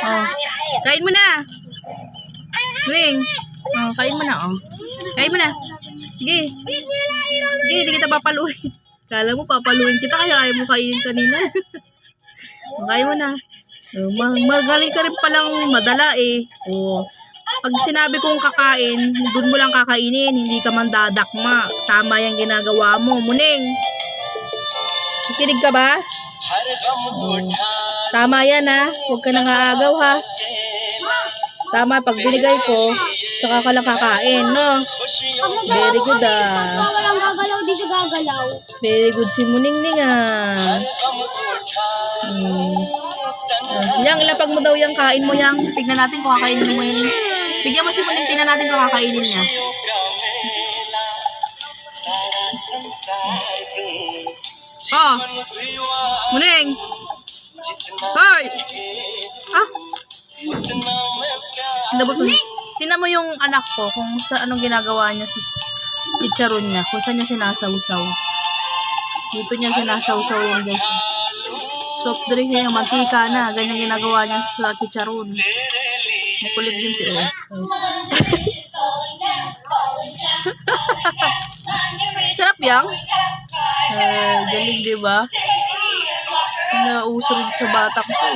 Oh. Kain mo na. Wing. Oh, kain mo na, oh. Kain mo na. Sige. Sige, hindi kita papaluin. Kala mo papaluin kita kaya ayaw mo kainin kanina. Kain mo na. Magaling ka rin palang madala eh. Oh. Pag sinabi kong kakain, dun mo lang kakainin, hindi ka man dadakma. Tama yung ginagawa mo, Muning. Nakikinig ka ba? Tama yan ha. Huwag ka nang aagaw ha. Tama, pag binigay ko, tsaka ka lang kakain, no? Very good ah. Walang gagalaw, di siya gagalaw. Very good si Muning ah. Yang, ilapag mo daw yung kain mo yang. Tignan natin kung kakainin mo yun. Bigyan mo si Muning, tignan natin kung kakainin niya. Oh! Muning! Hoy! Ah! Tingnan mo yung anak ko kung sa anong ginagawa niya sa chicharon niya. Kung saan niya sinasawsaw. Dito niya sinasawsaw yung guys. Soft drink niya yung mantika na. Ganyan ginagawa niya sa chicharon. Makulit din tiyo. Sarap yang. Galing diba? Nauso rin sa batak ko.